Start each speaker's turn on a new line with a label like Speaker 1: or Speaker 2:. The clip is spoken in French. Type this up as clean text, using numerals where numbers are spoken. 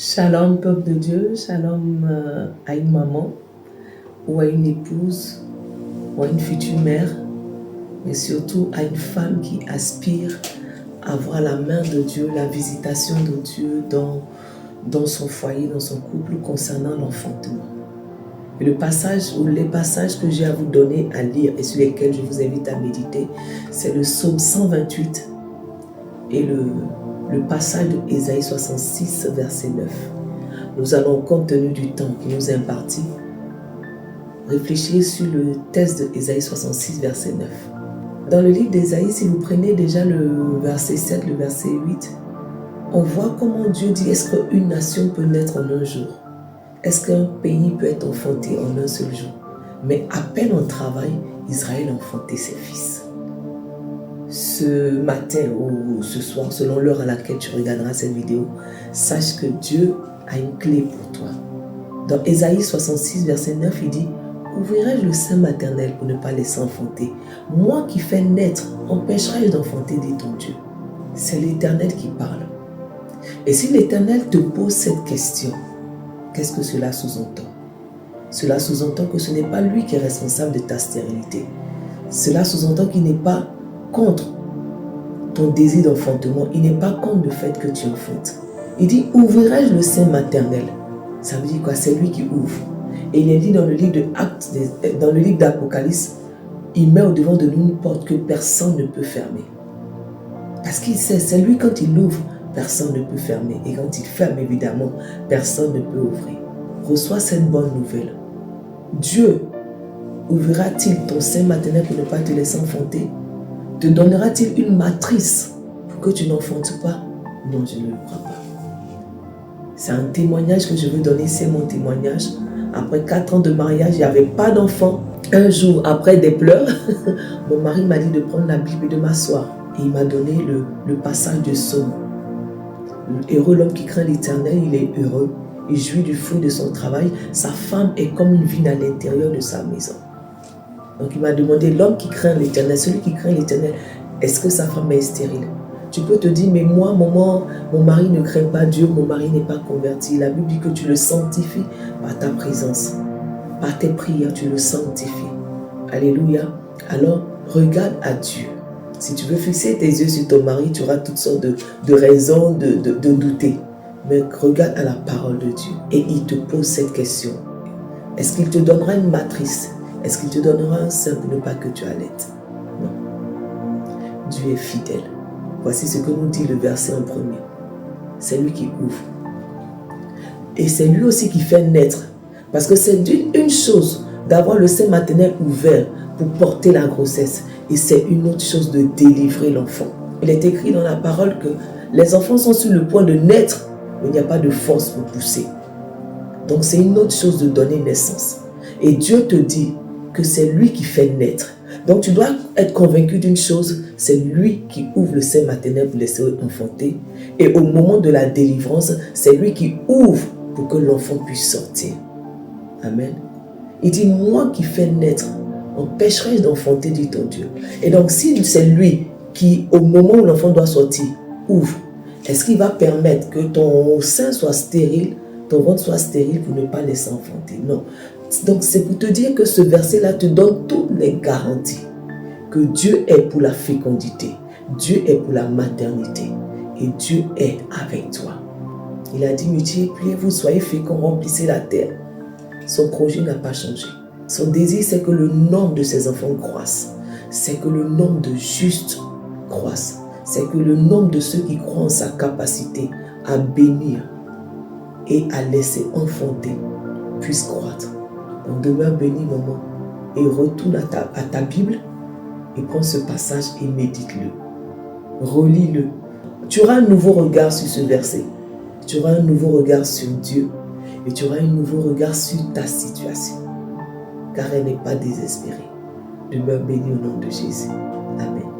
Speaker 1: Shalom peuple de Dieu, shalom à une maman ou à une épouse ou à une future mère, mais surtout à une femme qui aspire à voir la main de Dieu, la visitation de Dieu dans son foyer, dans son couple concernant l'enfantement. Et le passage ou les passages que j'ai à vous donner à lire et sur lesquels je vous invite à méditer, c'est le psaume 128 et le passage de Ésaïe 66, verset 9. Nous allons, compte tenu du temps qui nous est imparti, réfléchir sur le texte de Ésaïe 66, verset 9. Dans le livre d'Ésaïe, si vous prenez déjà le verset 7, le verset 8, on voit comment Dieu dit, est-ce qu'une nation peut naître en un jour? Est-ce qu'un pays peut être enfanté en un seul jour? Mais à peine on travaille, Israël a enfanté ses fils. Ce matin ou ce soir, selon l'heure à laquelle tu regarderas cette vidéo, sache que Dieu a une clé pour toi. Dans Ésaïe 66, verset 9, il dit « Ouvrirai-je le sein maternel pour ne pas laisser enfanter? Moi qui fais naître, empêcherai-je d'enfanter, dit ton Dieu. » C'est l'Éternel qui parle. Et si l'Éternel te pose cette question, qu'est-ce que cela sous-entend? Cela sous-entend que ce n'est pas lui qui est responsable de ta stérilité. Cela sous-entend qu'il n'est pas contre ton désir d'enfantement. Il n'est pas contre le fait que tu enfantes. Il dit, ouvrirai-je le sein maternel? Ça veut dire quoi? C'est lui qui ouvre. Et il est dit dans le livre d'Apocalypse, il met au devant de nous une porte que personne ne peut fermer. Parce qu'il sait, c'est lui quand il ouvre, personne ne peut fermer. Et quand il ferme, évidemment, personne ne peut ouvrir. Reçois cette bonne nouvelle. Dieu ouvrira-t-il ton sein maternel pour ne pas te laisser enfanter? Te donnera-t-il une matrice pour que tu n'enfantes pas? Non, je ne le crois pas. C'est un témoignage que je veux donner, c'est mon témoignage. Après 4 ans de mariage, il n'y avait pas d'enfant. Un jour, après des pleurs, mon mari m'a dit de prendre la Bible et de m'asseoir. Et il m'a donné le passage du psaume. Heureux l'homme qui craint l'Éternel, il est heureux. Il jouit du fruit de son travail. Sa femme est comme une vigne à l'intérieur de sa maison. Donc il m'a demandé, l'homme qui craint l'Éternel, celui qui craint l'Éternel, est-ce que sa femme est stérile? Tu peux te dire, mais moi, mon mari ne craint pas Dieu, mon mari n'est pas converti. La Bible dit que tu le sanctifies par ta présence. Par tes prières, tu le sanctifies. Alléluia. Alors, regarde à Dieu. Si tu veux fixer tes yeux sur ton mari, tu auras toutes sortes de raisons de douter. Mais regarde à la parole de Dieu et il te pose cette question. Est-ce qu'il te donnera une matrice? Est-ce qu'il te donnera un sein pour ne pas que tu allaites? Non. Dieu est fidèle. Voici ce que nous dit le verset en premier. C'est lui qui ouvre. Et c'est lui aussi qui fait naître. Parce que c'est une chose d'avoir le sein maternel ouvert pour porter la grossesse. Et c'est une autre chose de délivrer l'enfant. Il est écrit dans la parole que les enfants sont sur le point de naître, mais il n'y a pas de force pour pousser. Donc c'est une autre chose de donner naissance. Et Dieu te dit que c'est lui qui fait naître. Donc tu dois être convaincu d'une chose, c'est lui qui ouvre le sein maternel pour laisser enfanter. Et au moment de la délivrance, c'est lui qui ouvre pour que l'enfant puisse sortir. Amen. Il dit, moi qui fais naître, empêcherai-je d'enfanter, dit ton Dieu. Et donc si c'est lui qui, au moment où l'enfant doit sortir, ouvre, est-ce qu'il va permettre que ton sein soit stérile, ton ventre soit stérile pour ne pas laisser enfanter? Non. Donc c'est pour te dire que ce verset-là te donne toutes les garanties que Dieu est pour la fécondité, Dieu est pour la maternité et Dieu est avec toi. Il a dit, multipliez-vous, soyez féconds, remplissez la terre. Son projet n'a pas changé. Son désir, c'est que le nombre de ses enfants croisse, c'est que le nombre de justes croisse, c'est que le nombre de ceux qui croient en sa capacité à bénir et à laisser enfanter puisse croître. Donc demeure béni, maman, et retourne à ta Bible et prends ce passage et médite-le. Relis-le. Tu auras un nouveau regard sur ce verset. Tu auras un nouveau regard sur Dieu et tu auras un nouveau regard sur ta situation. Car elle n'est pas désespérée. Demeure béni au nom de Jésus. Amen.